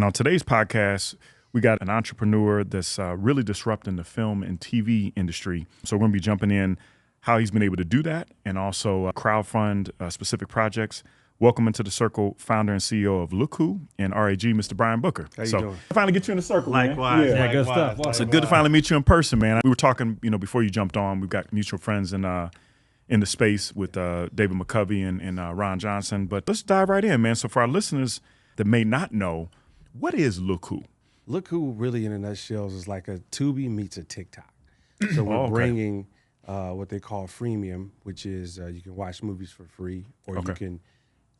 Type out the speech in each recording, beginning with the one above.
on today's podcast, we got an entrepreneur that's really disrupting the film and TV industry. So we're going to be jumping in how he's been able to do that and also crowdfund specific projects. Welcome into the circle, founder and CEO of Lookhu and RAG, Mr. Brian Booker. How you doing? I finally get you in the circle, Likewise. man. Yeah, good stuff. So good to finally meet you in person, man. We were talking, before you jumped on. We've got mutual friends in the space with David McCovey and Ron Johnson. But let's dive right in, man. So for our listeners that may not know, what is Lookhu? Lookhu, really in a nutshell, is like a Tubi meets a TikTok. So we're bringing what they call freemium, which is you can watch movies for free, or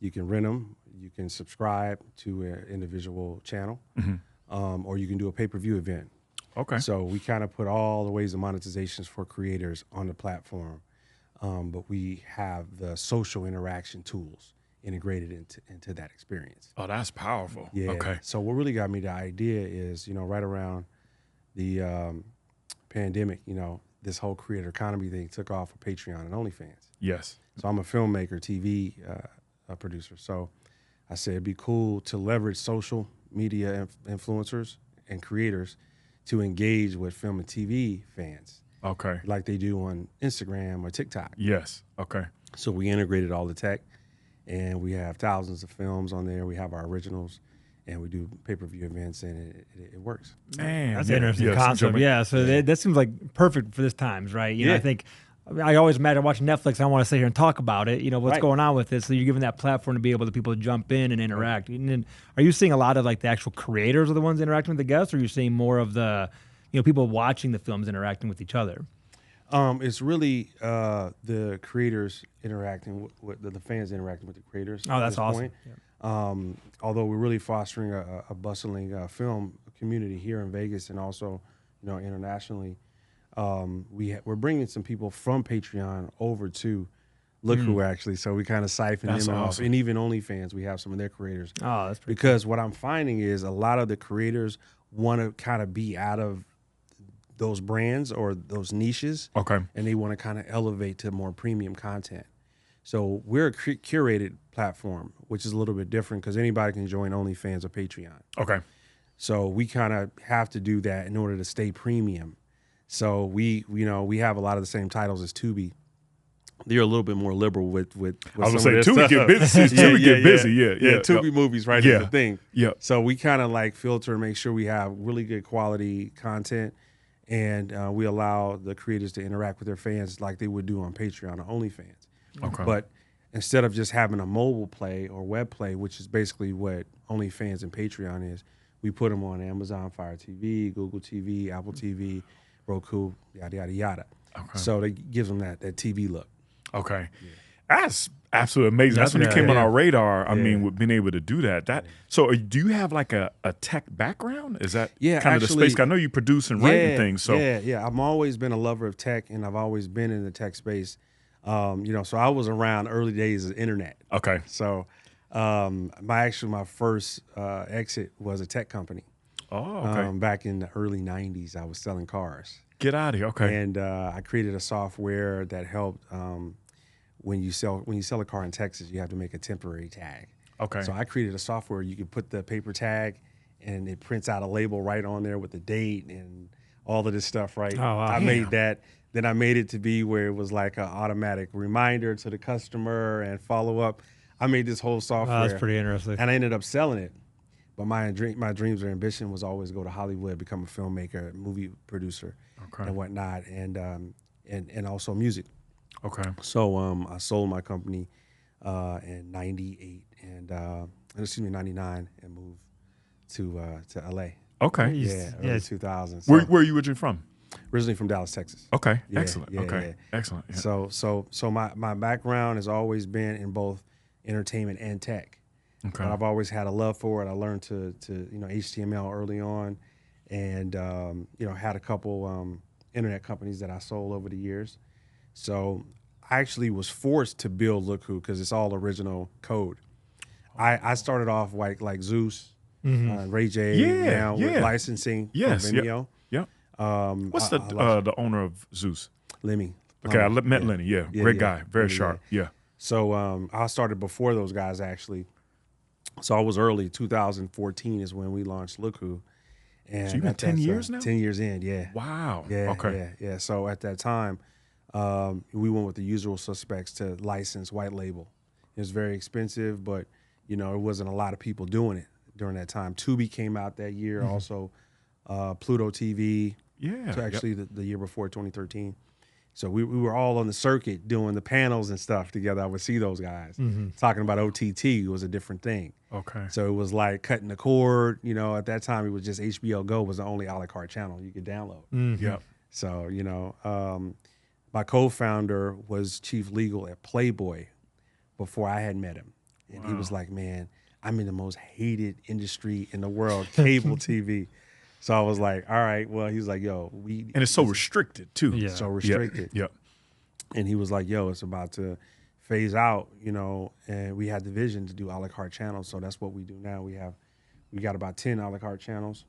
you can rent them. You can subscribe to an individual channel, or you can do a pay-per-view event. Okay. So we kind of put all the ways of monetizations for creators on the platform, but we have the social interaction tools integrated into that experience. Oh, that's powerful. Yeah. Okay. So what really got me the idea is, right around the pandemic, this whole creator economy thing took off for Patreon and OnlyFans. Yes. So I'm a filmmaker, TV producer. So I said it'd be cool to leverage social media influencers and creators to engage with film and TV fans. Okay. Like they do on Instagram or TikTok. Yes. Okay. So we integrated all the tech, and we have thousands of films on there. We have our originals, and we do pay-per-view events, and it works. Man, That's an interesting yes, concept. Yeah, so that seems like perfect for this times, right? You know, I think I always imagine watching Netflix. I want to sit here and talk about it. What's going on with it. So you're giving that platform to be able to people to jump in and interact. And then, are you seeing a lot of like the actual creators are the ones interacting with the guests, or are you seeing more of the people watching the films interacting with each other? It's really the creators interacting with the fans interacting with the creators. Oh, that's awesome. Yeah. Although we're really fostering a bustling film community here in Vegas and also, internationally, we're bringing some people from Patreon over to Lookhu actually. So we kind of siphon them off, and even OnlyFans, we have some of their creators. Oh, that's pretty because what I'm finding is a lot of the creators want to kind of be out of those brands or those niches. Okay. And they want to kind of elevate to more premium content. So we're a curated platform, which is a little bit different because anybody can join OnlyFans or Patreon. Okay. So we kind of have to do that in order to stay premium. So we have a lot of the same titles as Tubi. They're a little bit more liberal with I was going to say, Tubi get busy. Yeah, Tubi movies, right, is the thing. Yeah. So we kind of like filter and make sure we have really good quality content. And we allow the creators to interact with their fans like they would do on Patreon or OnlyFans. Okay. But instead of just having a mobile play or web play, which is basically what OnlyFans and Patreon is, we put them on Amazon Fire TV, Google TV, Apple TV, Roku, yada, yada, yada. Okay. So that gives them that TV look. Okay. Yeah. That's absolutely amazing. That's when it came on our radar. I mean, with being able to do that. So do you have like a tech background? Is that kind of the space? I know you produce and write and things. So yeah. I've always been a lover of tech, and I've always been in the tech space. So I was around early days of the internet. Okay. So my first exit was a tech company. Oh, okay. Back in the early 90s, I was selling cars. Get out of here. Okay. And I created a software that helped when you sell a car in Texas, you have to make a temporary tag. Okay. So I created a software you could put the paper tag, and it prints out a label right on there with the date and all of this stuff. Right. Oh, wow. I made that. Then I made it to be where it was like an automatic reminder to the customer and follow up. I made this whole software. Oh, that's pretty interesting. And I ended up selling it. But my dreams or ambition was always go to Hollywood, become a filmmaker, movie producer, and whatnot, and also music. Okay. So I sold my company in 98 and 99 and moved to LA. Okay. Yeah, early 2000s. So. Where are you originally from? Originally from Dallas, Texas. Okay. Yeah, excellent. Yeah, okay. Yeah. Excellent. Yeah. So my background has always been in both entertainment and tech. Okay. But I've always had a love for it. I learned to HTML early on, and had a couple internet companies that I sold over the years. So I actually was forced to build Lookhu because it's all original code. I started off like Zeus, Ray J, with licensing from Vimeo. Yeah. What's the owner of Zeus? Lemmy. Okay, I met Lenny. Yeah, great guy, very sharp. Yeah. So I started before those guys actually. So I was early. 2014 is when we launched Lookhu. And So you've been 10 years now? 10 years in, yeah. Wow. Yeah, Okay. yeah. So at that time, we went with the usual suspects to license white label. It was very expensive, but it wasn't a lot of people doing it during that time. Tubi came out that year, also Pluto TV. Yeah. So actually, the year before, 2013. So we were all on the circuit doing the panels and stuff together. I would see those guys talking about OTT was a different thing. Okay. So it was like cutting the cord. At that time, it was just HBO Go was the only a la carte channel you could download. Yep. So, my co-founder was chief legal at Playboy before I had met him. And he was like, man, I'm in the most hated industry in the world, cable TV. So I was like, all right, well, he was like, yo, and it's so restricted too. Yeah. So restricted. Yep. And he was like, yo, it's about to phase out, and we had the vision to do a la carte channels. So that's what we do now. We got about 10 a la carte channels,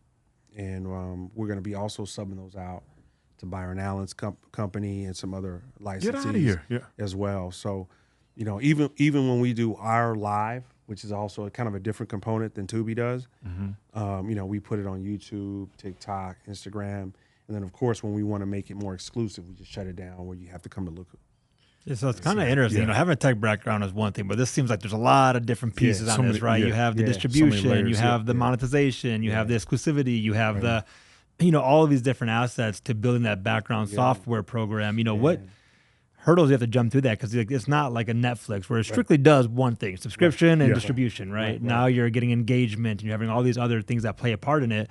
and we're going to be also subbing those out to Byron Allen's company and some other licensees. Get out of here. Yeah. As well. So, even when we do our live, which is also kind of a different component than Tubi does, we put it on YouTube, TikTok, Instagram. And then, of course, when we want to make it more exclusive, we just shut it down where you have to come to Lookhu. Yeah, so it's kind of interesting. Having a tech background is one thing, but this seems like there's a lot of different pieces on this, right? You have the distribution, layers, you have the monetization, you have the exclusivity, you have the, all of these different assets to building that background software program. What hurdles you have to jump through that? Because it's not like a Netflix where it strictly does one thing, subscription and distribution, right? Now you're getting engagement and you're having all these other things that play a part in it.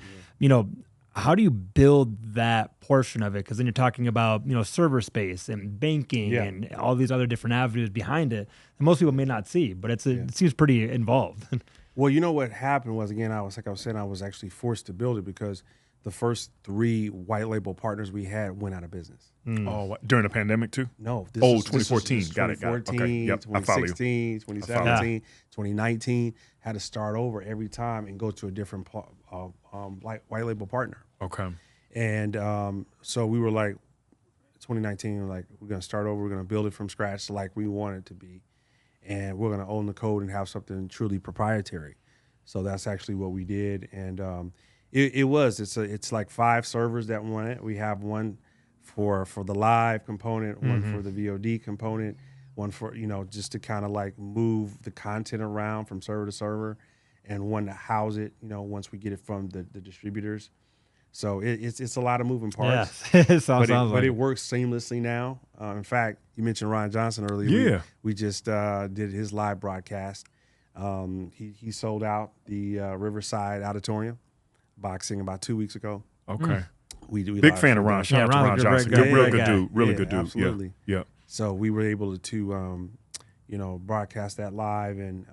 How do you build that portion of it? Because then you're talking about, server space and banking and all these other different avenues behind it that most people may not see, but it seems pretty involved. Well, what happened was, again, I was actually forced to build it because the first 3 white label partners we had went out of business. Oh, during the pandemic too? No. 2014. Got it. 2014, Okay. Yep. 2016, 2017, 2019. Had to start over every time and go to a different white label partner. Okay. And so we were like, 2019, we're going to start over. We're going to build it from scratch like we want it to be. And we're going to own the code and have something truly proprietary. So that's actually what we did. And it's like 5 servers that want it. We have one for the live component, one for the VOD component, one for, just to kind of move the content around from server to server, and one to house it, once we get it from the distributors. So it's a lot of moving parts. Yeah, but it works seamlessly now. In fact, you mentioned Ryan Johnson earlier. Yeah. We just did his live broadcast. He sold out the Riverside Auditorium boxing about 2 weeks ago. Okay. We Big fan of Ron. Shout out to Ron Johnson. Real good dude. Really good dude. Absolutely. Yeah. So we were able to, broadcast that live, and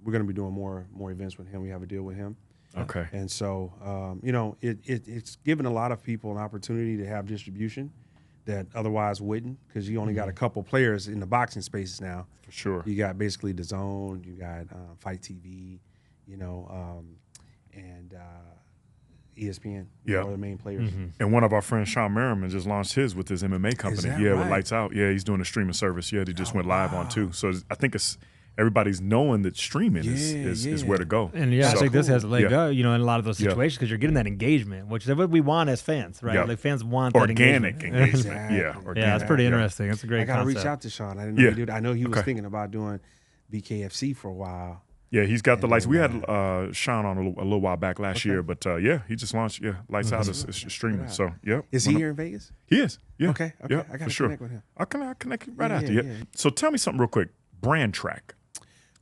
we're going to be doing more events with him. We have a deal with him. Okay. And so, it's given a lot of people an opportunity to have distribution that otherwise wouldn't, because you only got a couple players in the boxing spaces now. For sure. You got basically DAZN, you got Fight TV, and ESPN. Yeah. Are the main players. And one of our friends, Sean Merriman, just launched his with his MMA company. that With right? Lights Out. Yeah, he's doing a streaming service. Yeah, they just went live on too. So I think everybody's knowing that streaming is where to go. And I think this has a leg up, in a lot of those situations, because you're getting that engagement, which is what we want as fans, right? Yeah. Like fans want organic that engagement. engagement. Yeah, organic. Yeah, that's pretty interesting. That's a great I got to concept. reach out to Sean. I didn't know he did. I know he was thinking about doing BKFC for a while. Yeah, he's got the lights. We had Sean on a little while back last year, but he just launched. Yeah, Lights Out is streaming. So Is he here in Vegas? He is. Yeah. Okay. Yeah, I got for to sure. connect with him. I'll connect you right after. Yeah. So tell me something real quick. Brand track.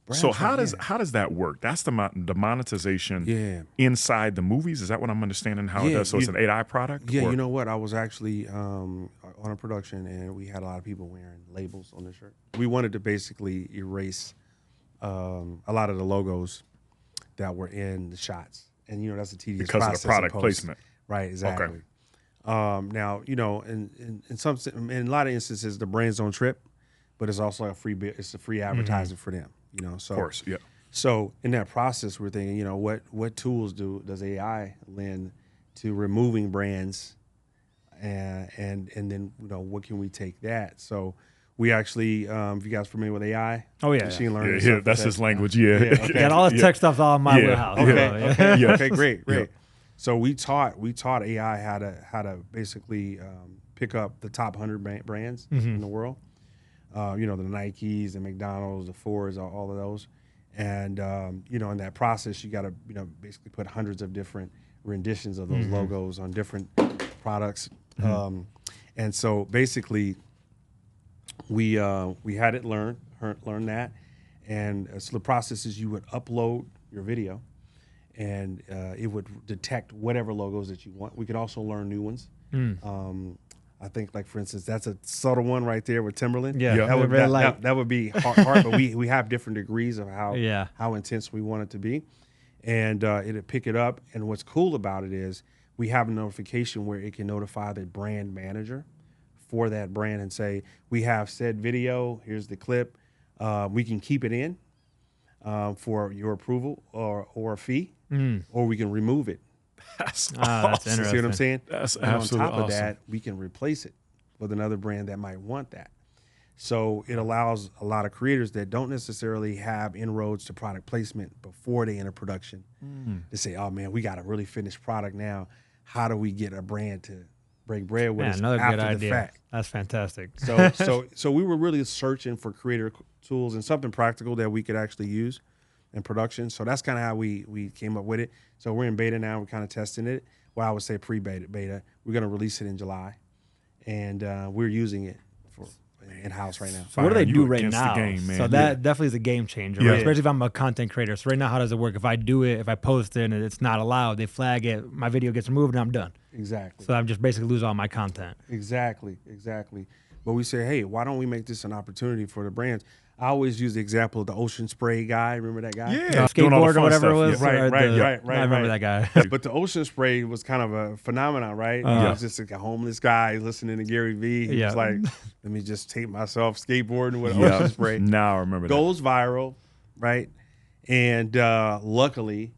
How does that work? That's the monetization inside the movies. Is that what I'm understanding? How it does? So it's an AI product. Yeah. You know what? I was actually on a production, and we had a lot of people wearing labels on their shirt. We wanted to basically erase a lot of the logos that were in the shots, and that's a tedious because process of the product placement, right? Exactly. Okay. Now, in a lot of instances, the brands don't trip, but it's also a free advertising for them. So of course, yeah. So in that process, we're thinking, what tools does AI lend to removing brands, and then what can we take that? So We actually, if you guys are familiar with AI, Oh yeah, machine learning, Yeah, stuff like that's that. his language. Yeah, okay. Yeah, all this tech stuff's all in my wheelhouse. Okay, great. Yeah. So we taught AI how to basically pick up the top 100 brands in the world. The Nikes, the McDonald's, the Fords, all of those. And in that process, you got to basically put hundreds of different renditions of those logos on different products. And so basically, we had it learn that, and so the process is you would upload your video, and it would detect whatever logos that you want. We could also learn new ones. I think, like for instance, that's a subtle one right there with Timberland. Yeah, that would be hard, but we have different degrees of how intense we want it to be, and it'll pick it up. And what's cool about it is we have a notification where it can notify the brand manager for that brand and say, we have said video, here's the clip, we can keep it in for your approval or a fee, or we can remove it. That's that's interesting. See what I'm saying? That's and absolutely on top of awesome. that, we can replace it with another brand that might want that. So it allows a lot of creators that don't necessarily have inroads to product placement before they enter production to say, oh man, we got a really finished product now. How do we get a brand to break bread with us another after good the idea. fact? That's fantastic. So we were really searching for creator tools and something practical that we could actually use in production. So that's kind of how we came up with it. So we're in beta now. We're kind of testing it. Well, I would say pre-beta. We're going to release it in July, and we're using it for in-house right now. So what do they You do right against the now? game, man. So that definitely is a game changer, Yeah. right? Especially if I'm a content creator. So right now, how does it work? If I do it, if I post it and it's not allowed, they flag it, my video gets removed, and I'm done. Exactly. So I'm just basically lose all my content. Exactly. But we say, hey, why don't we make this an opportunity for the brands? I always use the example of the ocean spray guy. Remember that guy? Yeah, doing all the Skateboard or fun whatever stuff. it was. Yeah. Right. I remember that guy. But the ocean spray was kind of a phenomenon, right? It was just like a homeless guy listening to Gary Vee. He was like, let me just tape myself skateboarding with ocean spray. Now I remember that. Goes viral, right? And luckily,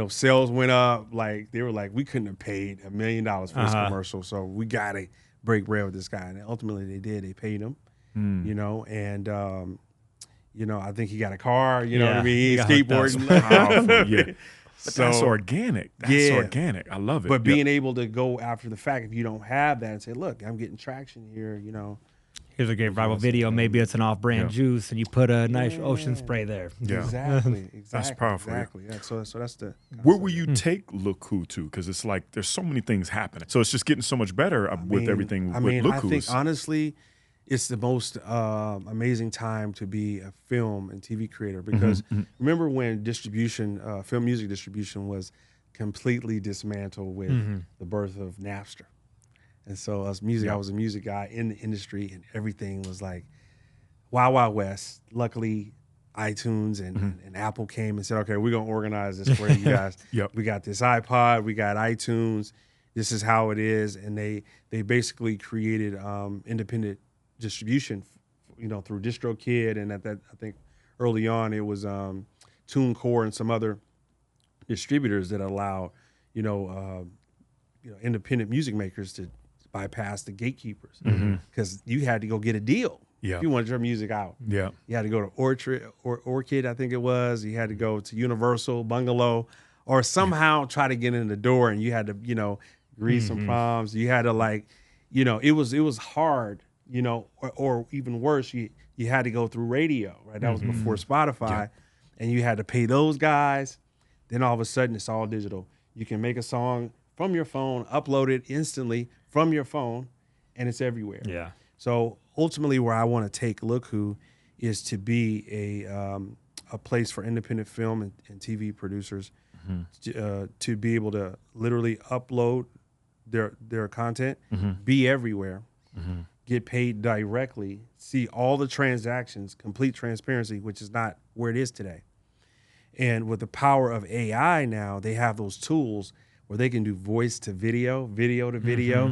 sales went up. Like they were like, we couldn't have paid $1 million for this commercial, so we got to break bread with this guy. And ultimately they did. They paid him, and I think he got a car. You know what I mean? He's skateboarding. Powerful, yeah. But So, that's organic. That's organic. I love it. But being able to go after the fact, if you don't have that, and say, look, I'm getting traction here. Here's a great viral video. Maybe it's an off-brand juice, and you put a nice ocean spray there. Yeah. Exactly. That's powerful. Exactly. Yeah. So that's the. Where will you take Lookhu to? Because it's like there's so many things happening. So it's just getting so much better with everything with Lookhu. I think honestly, it's the most amazing time to be a film and TV creator because remember when film music distribution was completely dismantled with the birth of Napster. And so I was a music guy in the industry, and everything was like Wild Wild West. Luckily, iTunes and Apple came and said, okay, we're going to organize this for you guys. We got this iPod, we got iTunes. This is how it is. And they basically created independent distribution, through DistroKid. And at that, I think early on, it was TuneCore and some other distributors that allow, independent music makers to bypass the gatekeepers because you had to go get a deal if you wanted your music out. You had to go to Orchid, I think it was. You had to go to Universal, Bungalow, or somehow try to get in the door, and you had to, read some prompts. You had to it was hard, or even worse, you had to go through radio, right? That was before Spotify, and you had to pay those guys. Then all of a sudden, it's all digital. You can make a song from your phone, upload it instantly from your phone, and it's everywhere. Yeah. So ultimately, where I want to take Lookhu is to be a place for independent film and TV producers to be able to literally upload their content, be everywhere, get paid directly, see all the transactions, complete transparency, which is not where it is today. And with the power of AI now, they have those tools where they can do voice to video, video to video.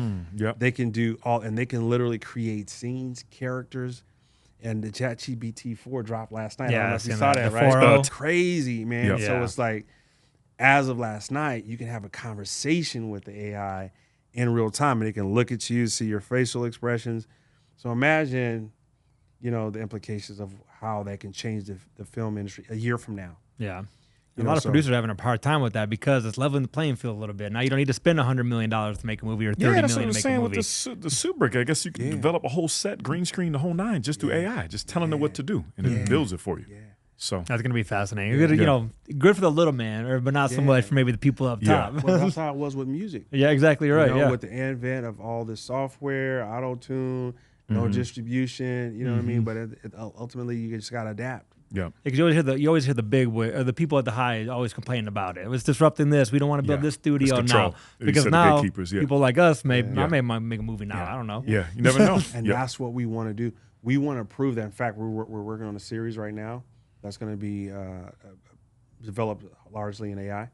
They can do and they can literally create scenes, characters. And the ChatGPT 4 dropped last night. I don't know if you saw that, right? It's crazy, man. So it's like, as of last night, you can have a conversation with the AI in real time, and it can look at you, see your facial expressions. So imagine the implications of how that can change the film industry a year from now. Yeah. You A know, lot of so- producers are having a hard time with that because it's leveling the playing field a little bit. Now you don't need to spend $100 million to make a movie or $30 Yeah, that's what million I'm to make a saying movie. with the Subrick. I guess you can Yeah. develop a whole set, green screen, the whole nine, just through AI, just telling it what to do, and it builds it for you. Yeah. So That's going to be fascinating. You know, good for the little man, but not so much for maybe the people up Yeah. top. Well, that's how it was with music. Yeah, exactly right. You know, Yeah. with the advent of all this software, auto-tune, no distribution, you know what I mean? But ultimately, you just got to adapt. yeah, Because you always hear the big or the people at the high always complaining about it. It was disrupting this. We don't want to build Yeah. this studio It's now control. You because said the now gatekeepers, yeah. people like us I Yeah. may make a movie now. I don't know. yeah, you never know. And that's what we want to do. We want to prove that. In fact, we're working on a series right now that's going to be developed largely in AI,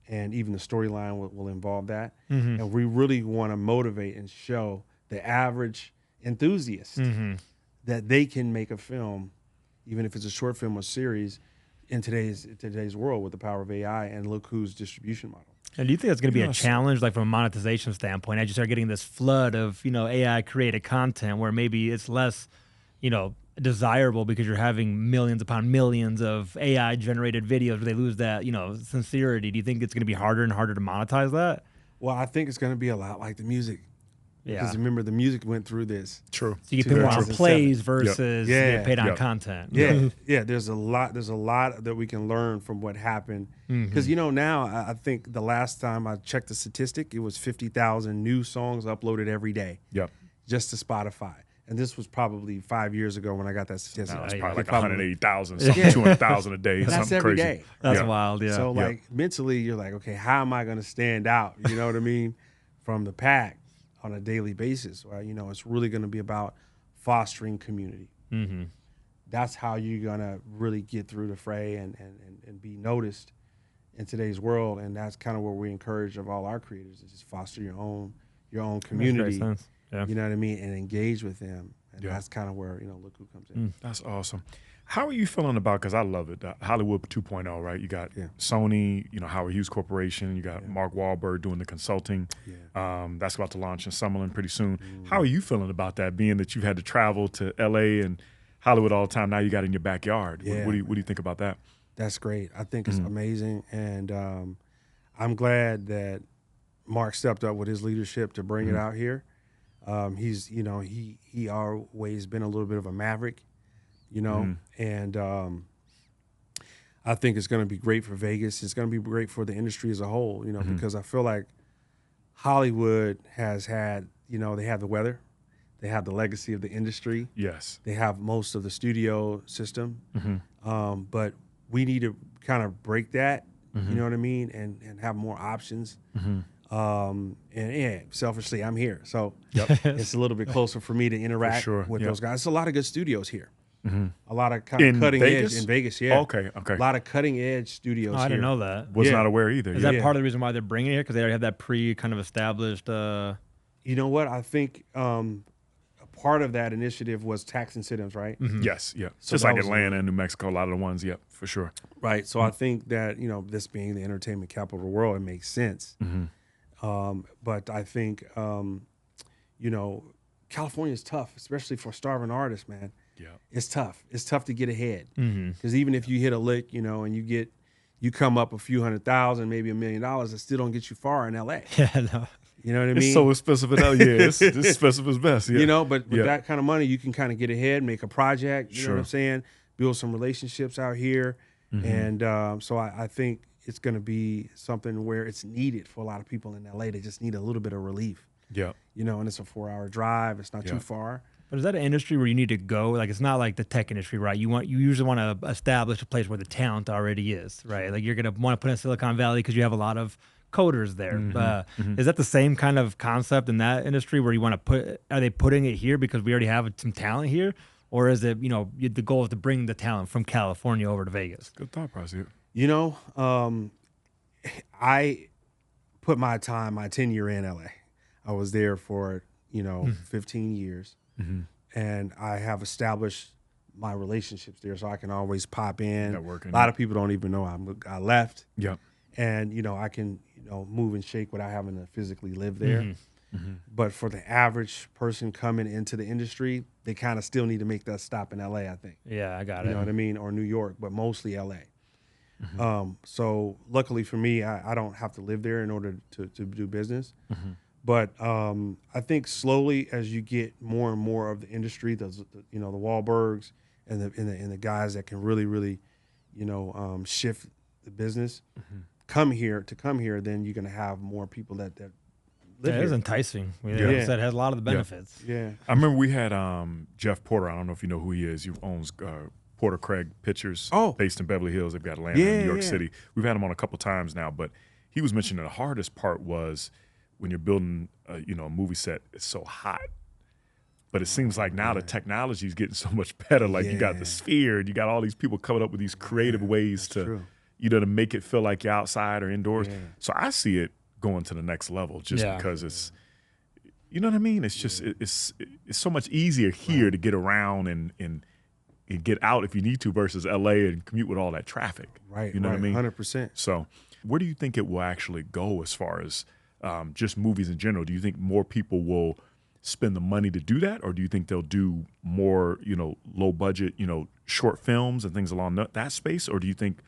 and even the storyline will involve that. And we really want to motivate and show the average enthusiast that they can make a film, even if it's a short film or series, in today's world with the power of AI and Lookhu's distribution model. And do you think that's going to be a Yes. challenge, like from a monetization standpoint, as you start getting this flood of AI created content, where maybe it's less, desirable because you're having millions upon millions of AI generated videos where they lose that sincerity? Do you think it's going to be harder and harder to monetize that? Well, I think it's going to be a lot like the music. Yeah. Because remember, the music went through this. True. So you get paid more on 2007. plays versus you Yeah. get paid on Yep. content. Yeah. There's a lot that we can learn from what happened. Because now I think the last time I checked the statistic, it was 50,000 new songs uploaded every day Yep. just to Spotify. And this was probably 5 years ago when I got that statistic. Now it's yeah. probably like Probably- 180,000, something, 200,000 a day, That's something every crazy. day. That's Yeah. wild. Yeah. So like mentally, you're like, okay, how am I going to stand out? You know what I mean? From the pack on a daily basis. Well, it's really going to be about fostering community. That's how you're going to really get through the fray and be noticed in today's world. And that's kind of what we encourage of all our creators, is just foster your own community. Makes great sense. Yeah. You know what I mean? And engage with them. And Yeah. that's kind of where, Look Who comes in. That's awesome. How are you feeling about, because I love it, Hollywood 2.0, right? You got Sony, Howard Hughes Corporation, you got Mark Wahlberg doing the consulting. That's about to launch in Summerlin pretty soon. How are you feeling about that, being that you've had to travel to LA and Hollywood all the time, now you got it in your backyard? Yeah, What do you think about that? That's great. I think it's amazing. And I'm glad that Mark stepped up with his leadership to bring it out here. He's, he always been a little bit of a maverick, and I think it's going to be great for Vegas. It's going to be great for the industry as a whole, because I feel like Hollywood has had, they have the weather, they have the legacy of the industry, Yes. they have most of the studio system, but we need to kind of break that, you know what I mean, and have more options. And yeah, selfishly, I'm here, so it's a little bit closer for me to interact sure. with Yep. those guys. There's a lot of good studios here. A lot of kind of In cutting Vegas? edge in Vegas, yeah. Okay. A lot of cutting edge studios. I didn't here. know that. Was Yeah. not aware either. Is yeah. that part of the reason why they're bringing it here? Because they already have that kind of established. You know what? I think a part of that initiative was tax incentives, right? Yes, yeah. So Just that like was Atlanta and New Mexico, a lot of the ones, yeah, for sure. Right. So I think that, this being the entertainment capital of the world, it makes sense. But I think, California is tough, especially for starving artists, man. Yeah. It's tough. It's tough to get ahead. Because even if you hit a lick, and you come up a few $100,000, maybe $1 million, it still don't get you far in LA. Yeah, no. You know what I mean? It's so expensive. Yeah, it's expensive as best. Yeah. But with that kind of money, you can kind of get ahead, make a project, you know what I'm saying? Build some relationships out here. And so I think it's going to be something where it's needed for a lot of people in LA. They just need a little bit of relief. Yeah. And it's a 4-hour drive. It's not too far. But is that an industry where you need to go? Like, it's not like the tech industry, right? You usually want to establish a place where the talent already is, right? Like, you're gonna want to put in Silicon Valley because you have a lot of coders there. Is that the same kind of concept in that industry where you want to put? Are they putting it here because we already have some talent here, or is it the goal is to bring the talent from California over to Vegas? Good thought process. I put my tenure in LA. I was there for 15 years. And I have established my relationships there, so I can always pop in. Networking. A lot of people don't even know I left. Yeah. And I can move and shake without having to physically live there. But for the average person coming into the industry, they kind of still need to make that stop in LA, I think. Yeah, I got it. You know what I mean? Or New York, but mostly LA. So luckily for me, I don't have to live there in order to do business. But I think slowly as you get more and more of the industry, the Wahlbergs and the guys that can really, shift the business, come here, then you're going to have more people that live here. It is enticing. Like I said, it has a lot of the benefits. Yeah. I remember we had Jeff Porter. I don't know if you know who he is. He owns Porter Craig Pictures, based in Beverly Hills. They've got a land in New York City. We've had him on a couple times now, but he was mentioning the hardest part was when you're building a movie set, it's so hot. But it seems like now the technology is getting so much better. Like you got the sphere, and you got all these people coming up with these creative ways to make it feel like you're outside or indoors. Yeah. So I see it going to the next level just because it's, you know what I mean? It's just it's so much easier here to get around and get out if you need to versus LA and commute with all that traffic. Right. You know what I mean? 100%. So where do you think it will actually go as far as just movies in general? Do you think more people will spend the money to do that, or do you think they'll do more, low budget, short films and things along that space, or do you think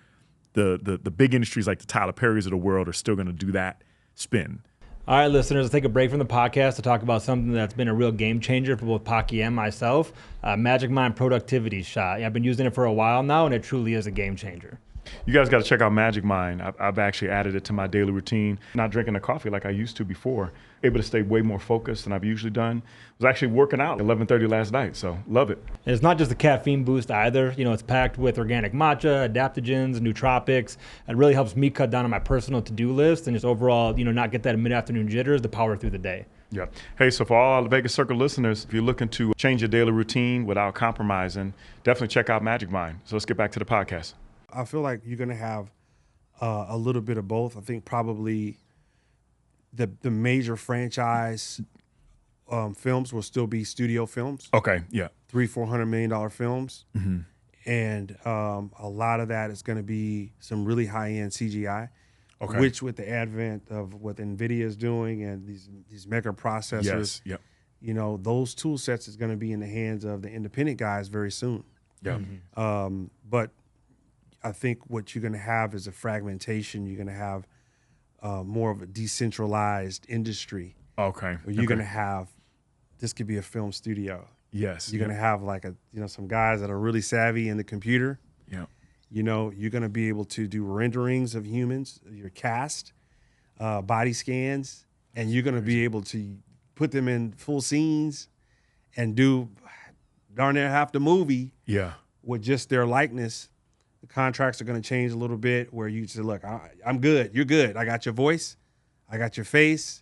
the big industries like the Tyler Perrys of the world are still going to do that spin? All right, listeners, let's take a break from the podcast to talk about something that's been a real game changer for both Paki and myself, Magic Mind Productivity Shot. I've been using it for a while now, and it truly is a game changer. You guys got to check out Magic Mind. I've actually added it to my daily routine. Not drinking the coffee like I used to before. Able to stay way more focused than I've usually done. Was actually working out at 11:30 last night, so love it. And it's not just a caffeine boost either. It's packed with organic matcha, adaptogens, nootropics. It really helps me cut down on my personal to-do list and just overall, not get that mid-afternoon jitters to power through the day. Yeah. Hey, so for all the Vegas Circle listeners, if you're looking to change your daily routine without compromising, definitely check out Magic Mind. So let's get back to the podcast. I feel like you're going to have a little bit of both. I think probably the major franchise films will still be studio films. Okay, yeah. $300-400 million films. And a lot of that is going to be some really high-end CGI, which with the advent of what NVIDIA is doing and these mega processors, those tool sets is going to be in the hands of the independent guys very soon. Yeah. But I think what you're going to have is a fragmentation. You're going to have more of a decentralized industry. Okay. Where you're going to have, this could be a film studio. Yes. You're going to have like some guys that are really savvy in the computer. Yeah. You're going to be able to do renderings of humans, your cast, body scans, and you're going to be able to put them in full scenes and do darn near half the movie with just their likeness. The contracts are going to change a little bit where you say, look, I'm good. You're good. I got your voice. I got your face.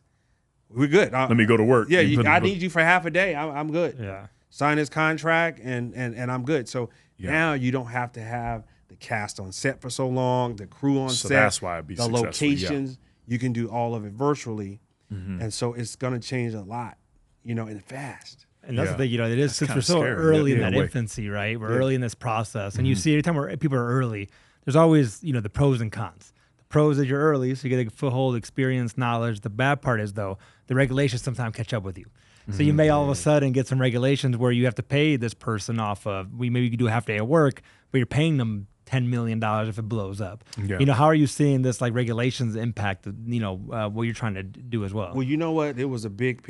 We're good. Let me go to work. Yeah, I need you for half a day. I'm good. Yeah. Sign this contract and I'm good. So now you don't have to have the cast on set for so long, the crew on set. So that's why it'd be successful. Locations. You can do all of it virtually. And so it's going to change a lot, and fast. And that's the thing, it is, since we're so early in that infancy, right? We're early in this process. And you see every time people are early, there's always, the pros and cons. The pros is you're early, so you get a foothold, experience, knowledge. The bad part is, though, the regulations sometimes catch up with you. So you may all of a sudden get some regulations where you have to pay this person off of, maybe you can do a half day of work, but you're paying them $10 million if it blows up. Yeah. How are you seeing this regulations impact, what you're trying to do as well? Well, you know what? It was a big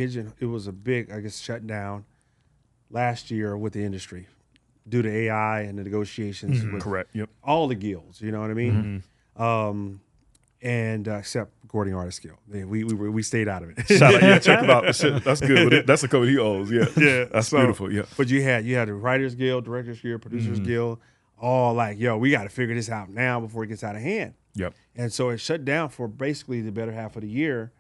shutdown last year with the industry due to AI and the negotiations with all the guilds, you know what I mean? And except Recording Artist Guild. We stayed out of it. Shout out, check him out. That's good. That's the code he owes. Yeah. That's beautiful. Yeah. But you had the Writers Guild, Directors Guild, Producers Guild, all like, we got to figure this out now before it gets out of hand. Yep. And so it shut down for basically the better half of the year,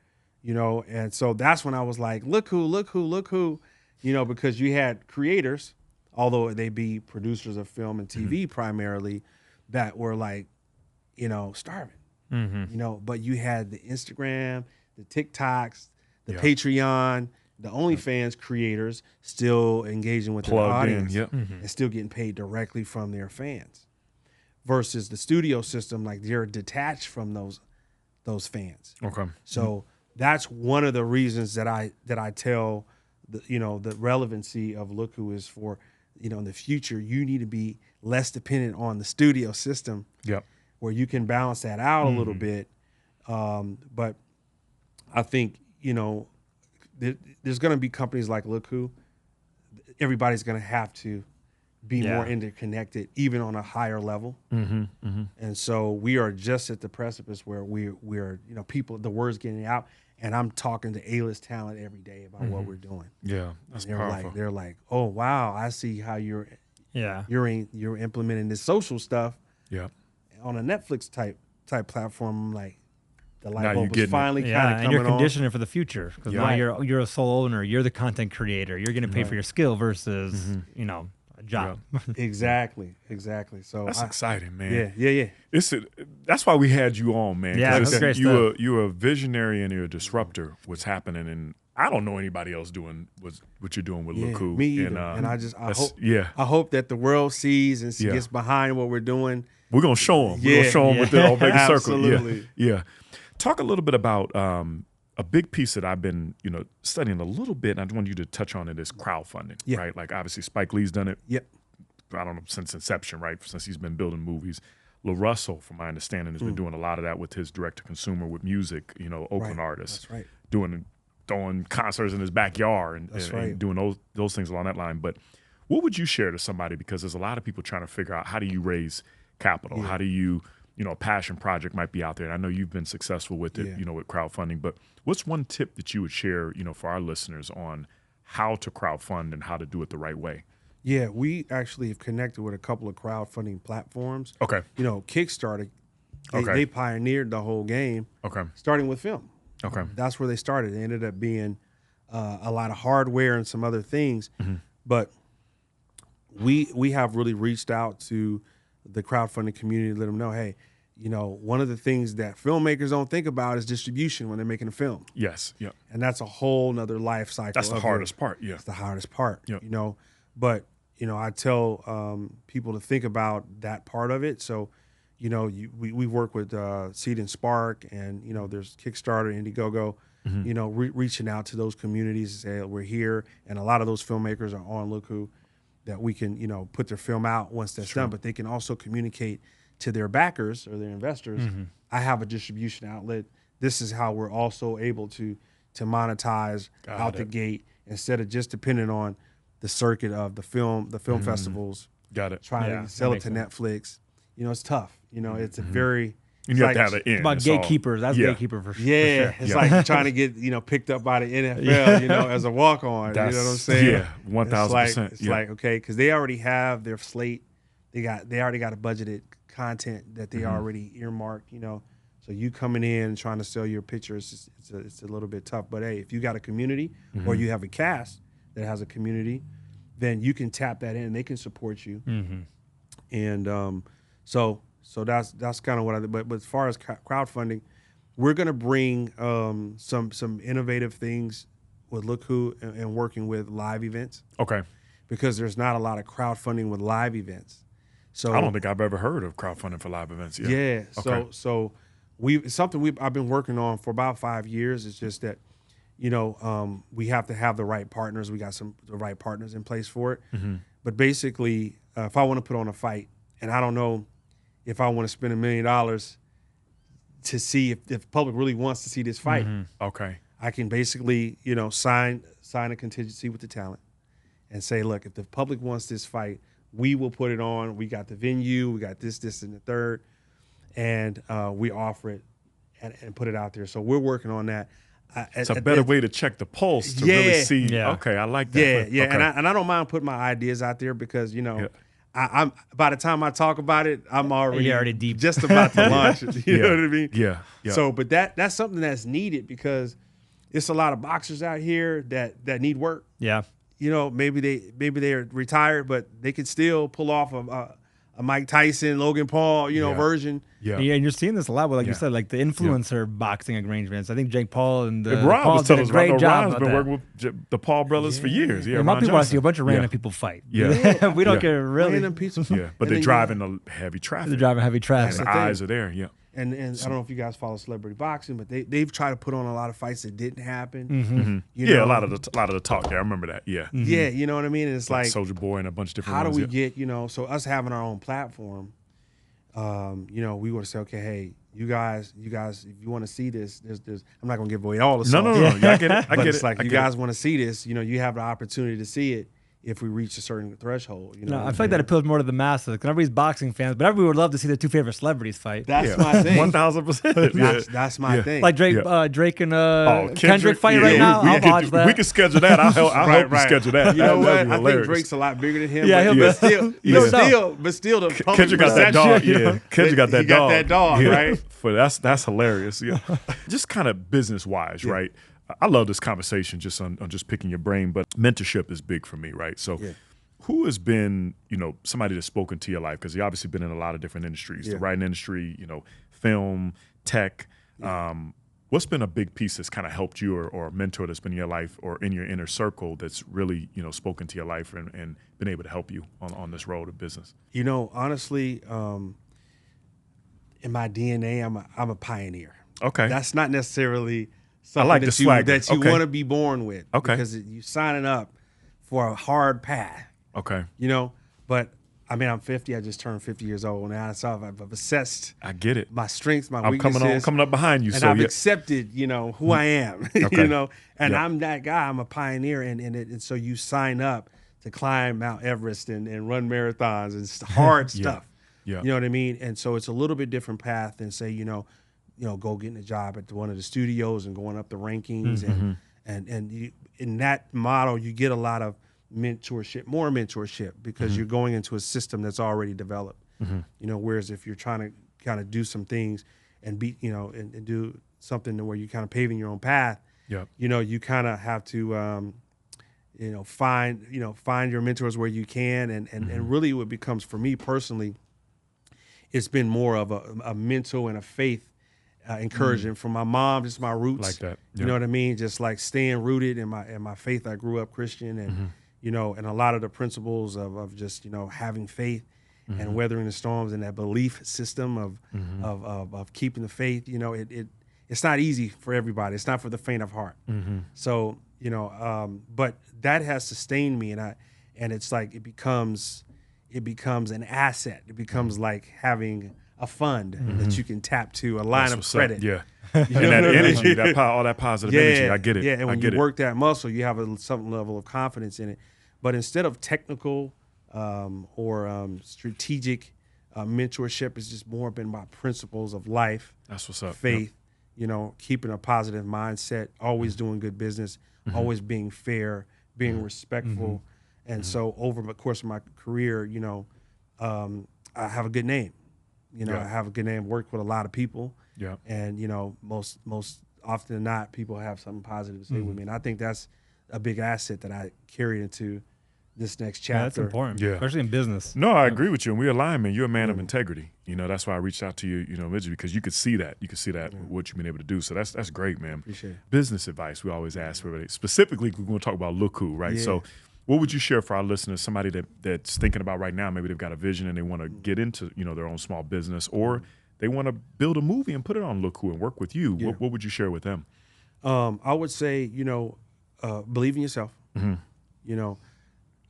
and so that's when I was like, look who, because you had creators, although they be producers of film and TV primarily, that were like, starving. But you had the Instagram, the TikToks, the Patreon, the OnlyFans creators still engaging with their audience and still getting paid directly from their fans, versus the studio system, like they're detached from those fans. Okay. So that's one of the reasons that I tell the relevancy of Lookhu is for, in the future, you need to be less dependent on the studio system. Yep. Where you can balance that out a little bit. But I think, there's going to be companies like Lookhu. Everybody's going to have to be more interconnected, even on a higher level. And so we are just at the precipice where we're people, the word's getting out, and I'm talking to A-list talent every day about what we're doing. Yeah, that's powerful. They're like, oh wow, I see how you're implementing this social stuff. Yeah. On a Netflix type platform. I'm like, the light Now bulb is finally kind of coming on. And you're conditioning for the future, because now you're a sole owner. You're the content creator. You're getting paid for your skill versus a job. Exactly. So that's exciting, man. Yeah. That's why we had you on, man. Yeah, that's great stuff. You're a visionary and you're a disruptor. What's happening, and I don't know anybody else doing what you're doing with Lookhu. Me either. And I hope that the world sees and gets behind what we're doing. We're gonna show them. We're gonna show them with the Omega Circle. Absolutely. Yeah. Talk a little bit about a big piece that I've been, studying a little bit, and I want you to touch on it, is crowdfunding, right? Like, obviously Spike Lee's done it. Yep. I don't know, since inception, right? Since he's been building movies. LaRussell, from my understanding, has been doing a lot of that with his direct-to-consumer with music, Oakland artists. That's right. Throwing concerts in his backyard and doing those things along that line. But what would you share to somebody? Because there's a lot of people trying to figure out, how do you raise capital? Yeah. How do you, a passion project might be out there. And I know you've been successful with it, with crowdfunding. But what's one tip that you would share, for our listeners on how to crowdfund and how to do it the right way? Yeah, we actually have connected with a couple of crowdfunding platforms. Okay. Kickstarter, they pioneered the whole game. Okay. Starting with film. Okay. That's where they started. It ended up being a lot of hardware and some other things. But we have really reached out to the crowdfunding community to let them know, hey, one of the things that filmmakers don't think about is distribution when they're making a film. Yes. Yep. And that's a whole nother life cycle. That's the hardest part. Yeah. It's the hardest part. Yep. But I tell people to think about that part of it. So, we work with Seed and Spark, and there's Kickstarter, Indiegogo. Reaching out to those communities and say, we're here, and a lot of those filmmakers are on Lookhu, that we can put their film out once that's done. But they can also communicate to their backers or their investors. I have a distribution outlet. This is how we're also able to monetize the gate, instead of just depending on the circuit of the film festivals. Got it. Trying to sell it to Netflix. It's tough. It's a very... And you have to have an end. It's about gatekeepers. That's gatekeeper for sure. Yeah, it's like trying to get picked up by the NFL, as a walk-on. You know what I'm saying? Yeah, 1,000%. It's like, okay, because they already have their slate. They already got a budgeted content that they already earmarked. So you coming in and trying to sell your picture, it's a little bit tough. But hey, if you got a community or you have a cast that has a community, then you can tap that in and they can support you. And so that's kind of what I did. But as far as crowdfunding, we're going to bring some innovative things with Lookhu and working with live events. Okay. Because there's not a lot of crowdfunding with live events. So I don't think I've ever heard of crowdfunding for live events. Yeah. Okay. So I've been working on for about 5 years. It's just that, we have to have the right partners. We got the right partners in place for it. But basically, if I want to put on a fight, and I don't know if I want to spend $1 million to see if the public really wants to see this fight. Okay. I can basically, sign a contingency with the talent and say, look, if the public wants this fight, we will put it on. We got the venue, we got this, and the third, and we offer it and put it out there. So we're working on that. It's a better way to check the pulse to really see. Yeah. Okay, I like that. Yeah. Okay. And I don't mind putting my ideas out there because I'm by the time I talk about it, I'm already deep, just about to launch it. You know what I mean? Yeah. So, but that's something that's needed because it's a lot of boxers out here that need work. Yeah. Maybe they're retired, but they could still pull off a Mike Tyson, Logan Paul, version. Yeah, and you're seeing this a lot with, like you said, like the influencer boxing arrangements. I think Jake Paul and Ron Paul was did telling a us great job. Ron's been working with the Paul brothers for years. Yeah, my Ron people want to Johnson. see a bunch of random people fight. Yeah. We don't care really. Random pieces. Yeah, but they're driving the heavy traffic. They're driving heavy traffic. And the eyes are there. Yeah. And I don't know if you guys follow celebrity boxing, but they've tried to put on a lot of fights that didn't happen. You know? A lot of the talk. Yeah, I remember that. Yeah, yeah, you know what I mean. And it's like Soulja Boy and a bunch of different. How ones, do we get So us having our own platform, we want to say, okay, hey, you guys, if you want to see this, there's. I'm not gonna give away all the songs. No. I get it. But it's like you guys want to see this. You have the opportunity to see it. If we reach a certain threshold, I feel like that appeals more to the masses. Because everybody's boxing fans, but everybody would love to see their two favorite celebrities fight. That's my thing. 1000%. That's my thing. Like Drake and Kendrick fight right now. I'll watch that. We can schedule that. I'll help you schedule that. You know what? I think Drake's a lot bigger than him. Yeah, but still, the Kendrick got that dog. Yeah, Kendrick got that dog. He got that dog, right? That's hilarious. Yeah, just kind of business wise, right? I love this conversation just on just picking your brain, but mentorship is big for me, right? So who has been, somebody that's spoken to your life? Because you've obviously been in a lot of different industries, the writing industry, film, tech. What's been a big piece that's kind of helped you or a mentor that's been in your life or in your inner circle that's really, spoken to your life and been able to help you on this road of business? Honestly, in my DNA, I'm a pioneer. Okay. That's not necessarily I like that you want to be born with. Okay. Because you're signing up for a hard path. Okay. But I mean, I'm 50. I just turned 50 years old now. So I've assessed. I get it. My strengths, my weaknesses. I'm coming up behind you. And so I've accepted, who I am. Okay. And I'm that guy. I'm a pioneer, and so you sign up to climb Mount Everest and run marathons and hard stuff. Yeah. You know what I mean? And so it's a little bit different path than say, go getting a job at one of the studios and going up the rankings and you, in that model you get a lot of more mentorship because you're going into a system that's already developed. Whereas if you're trying to kind of do some things and and do something where you're kind of paving your own path, you kind of have to find your mentors where you can and really what becomes for me personally, it's been more of a mental and a faith encouragement from my mom, just my roots. Like that. You know what I mean? Just like staying rooted in my faith. I grew up Christian and, and a lot of the principles of just, having faith and weathering the storms and that belief system of keeping the faith, it's not easy for everybody. It's not for the faint of heart. So, but that has sustained me and it's like, it becomes an asset. It becomes like having a fund that you can tap to, a line of credit. Yeah. And that energy, all that positive energy. I get it. Yeah, and when you work that muscle, you have some level of confidence in it. But instead of technical or strategic mentorship, it's just more been about principles of life. That's what's up. Faith, keeping a positive mindset, always doing good business, always being fair, being respectful. And so over the course of my career, I have a good name. I have a good name, work with a lot of people. Yeah. And, most often than not, people have something positive to say with me. And I think that's a big asset that I carry into this next chapter. Yeah, that's important, especially in business. No, I agree with you. And we align, man. You're a man of integrity. That's why I reached out to you, originally, because you could see that. You could see that, what you've been able to do. So that's great, man. Appreciate it. Business advice, we always ask for everybody. Specifically, we're going to talk about Lookhu, right? Yeah. So what would you share for our listeners, somebody that's thinking about right now, maybe they've got a vision and they want to get into, their own small business, or they want to build a movie and put it on Lookhu and work with you. Yeah. What would you share with them? I would say, believe in yourself.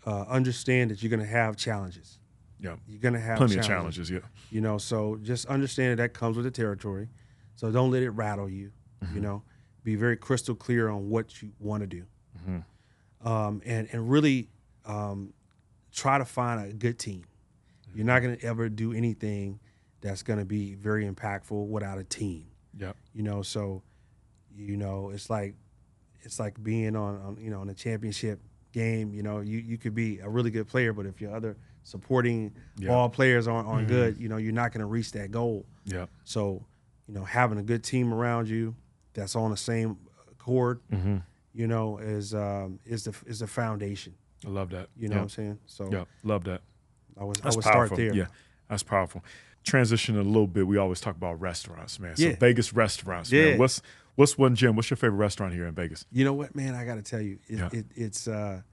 Understand that you're going to have challenges. Yeah. You're going to have plenty of challenges, yeah. So just understand that comes with the territory. So don't let it rattle you, Be very crystal clear on what you want to do. And really try to find a good team. You're not going to ever do anything that's going to be very impactful without a team. Yep. So, it's like being on a championship game. You could be a really good player, but if your other supporting ball players aren't good, you're not going to reach that goal. Yeah. So, having a good team around you that's on the same accord, is the foundation. I love that. You know what I'm saying? So yeah, love that. I would start there. Yeah, that's powerful. Transition a little bit. We always talk about restaurants, man. So Vegas restaurants, man. What's one, Jim? What's your favorite restaurant here in Vegas? You know what, man? I got to tell you, it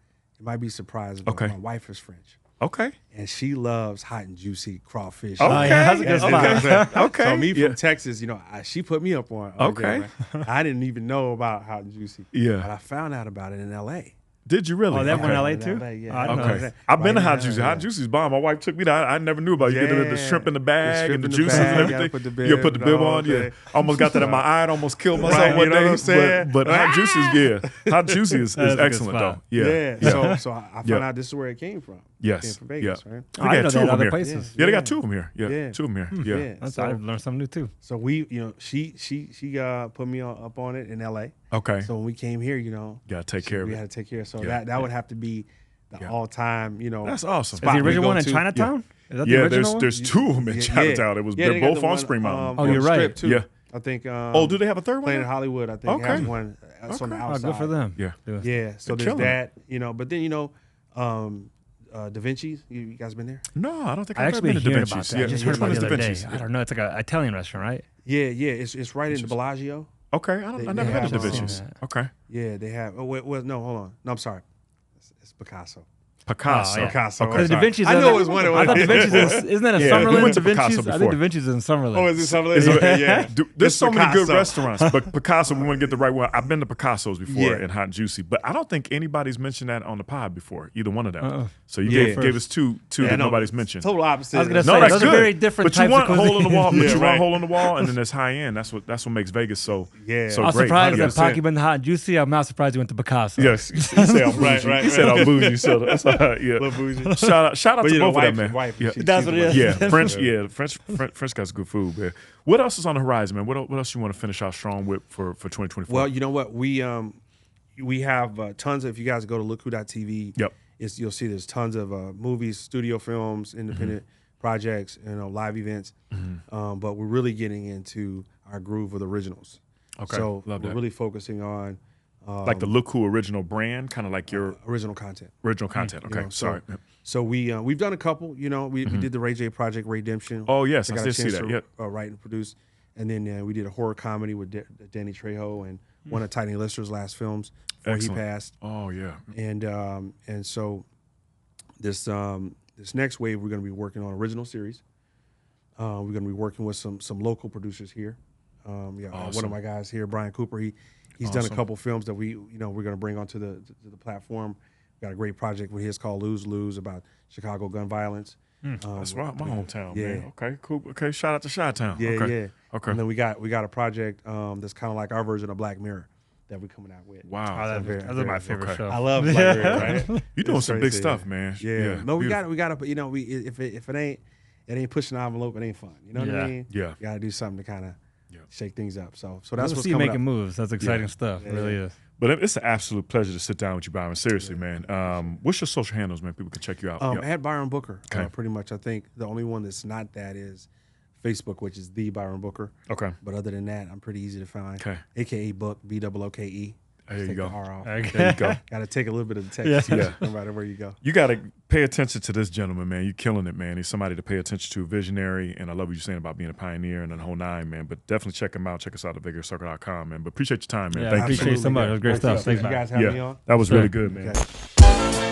might be surprising, but my wife is French. Okay. and she loves hot and juicy crawfish. Okay. That's a good spot. Okay. So me from Texas, she put me up on. Okay. Man. I didn't even know about hot and juicy. Yeah. But I found out about it in L.A. Did you really? Oh, that one in LA In too? LA, yeah. Oh, I didn't know Okay. that. I've been to Right Hot now, Juicy. yeah. Hot Juicy's bomb. My wife took me there. I never knew about it. You get the shrimp in the bag shrimp and the in the juices bag, and gotta everything. put the bib You put the bib and all on. Yeah. that. Almost got that in my eye. It almost killed myself Right, one you know day. what I'm saying? But Hot Juicy's, yeah. Hot Juicy is That is a good excellent, spot. though. Yeah. So I found Yeah. out this is where it came from. Yes. It came from Vegas, Yeah. right? Oh, I They know got two they of had them other here. places. Yeah, they got Yeah. 2 of them here. Yeah. Yeah. 2 of them here. Yeah. Yeah. That's, So- I learned something new too. So we, she put me up on it in L.A. Okay. So when we came here, Gotta take care of we it. had to take care of. So Yeah. that would have to be the all-time, That's awesome. Is spot the we original go one in to. Chinatown? Is that the Yeah, original one? there's 2 of them in Chinatown. Yeah, They're they got both the on one, Spring Mountain. Oh, on you're the right. Strip, too. Yeah. I think. Oh, do they have a third one? Planet Hollywood, I think, Okay. has one. That's on the Okay. Oh, outside. good for them. Yeah. Yeah. So They're there's killing that, but then Da Vinci's. You guys been there? No, I don't think I I've ever actually been to Da heard about Vinci's. that. Yeah, I just which heard one about is it the Da other day. Vinci's? I don't know. It's like an Italian restaurant, right? Yeah. It's right in the Bellagio. Okay, I They never heard of Da have, Vinci's. Okay. Yeah, they have. Oh, wait, no, hold on. No, I'm sorry. It's Picasso. Picasso. Oh, yeah. Picasso. Okay. I'm Da sorry. Vinci's. I in know the- it was one of I thought Da them. Vinci's isn't that in Yeah, we Summerlin? went Da to Picasso Vinci's. I before. think Da Vinci's in Summerlin. Oh, is it something? Is it- Yeah. There's It's so many good Picasso. restaurants, but Picasso, we want to get the right one. I've been to Picasso's before Yeah. in Hot and Juicy, but I don't think anybody's mentioned that on the pod before, either one of them. Uh-uh. So you Yeah. gave us two Yeah, that no, nobody's mentioned. Total opposite. I was gonna No, say, that's those good. are very different But you types want of hole in the wall, cuisine. but Yeah, you want right. hole in the wall, and then there's high end. That's what makes Vegas so Yeah. so I was great. surprised that 100%. Paki been hot and juicy. I'm not surprised you went to Picasso. Yes, he said I'm bougie. Right, He said right. I'm bougie. So that's yeah. Little bougie. Shout out But to you know, both of them, wife, man. wife, Yeah. That's what it is. Yeah, French got some good food, man. What else is on the horizon, man? What else you want to finish out strong with for 2024? Well, you know what? We have tons of. If you guys go to lookhu.tv, Yep. You'll see there's tons of movies, studio films, independent projects, live events. But we're really getting into our groove with originals. Okay, So love we're that. really focusing on Like the Lookhu original brand, kind of like your original content. original content. Okay, know, sorry. So we've done a couple. We did the Ray J project, Raydemption. Oh, yes, I got a did see chance that, to, yep. Write and produce, and then we did a horror comedy with Danny Trejo and one of Tiny Lister's last films before Excellent. he passed. Oh yeah. And so this next wave we're going to be working on original series. We're going to be working with some local producers here. One Awesome. of my guys here, Brian Cooper. He's done a Awesome. couple films that we're going to bring onto the platform. Got a great project with his called Lose about Chicago gun violence. That's my hometown, yeah. man. Okay, cool. Okay, shout out to Chi-Town. Yeah, okay. yeah. Okay. And then we got a project that's kind of like our version of Black Mirror that we're coming out with. Wow. Oh, very- that's very- my favorite okay. show. I love Black Mirror, right? You're doing It's some big crazy, stuff, yeah. man. Yeah. No, we beautiful. got to. If it ain't pushing the envelope, it ain't fun. You know what I Yeah. mean? Yeah. You got to do something to kind of Yeah. shake things up. So that's Let's what's see you coming making up. moves. That's exciting stuff. Yeah, It really yeah. is. But it's an absolute pleasure to sit down with you, Byron. Seriously, man. What's your social handles, man? People can check you out. Yep. At Byron Booker, Okay. pretty much. I think the only one that's not that is Facebook, which is the Byron Booker. Okay. But other than that, I'm pretty easy to find. Okay. AKA Book, BOOKE. There you Take go. the R off. Okay. There you go. Got to take a little bit of the text, Yeah. no matter where you go. You got to pay attention to this gentleman, man. You're killing it, man. He's somebody to pay attention to, visionary, and I love what you're saying about being a pioneer and the whole nine, man. But definitely check him out. Check us out at vigorcircle.com, man. But appreciate your time, man. Yeah, Thank I you. appreciate it so much. It was great stuff. Thank Thanks, you man. guys having me Yeah, on. that was Sure. really good, man. Okay.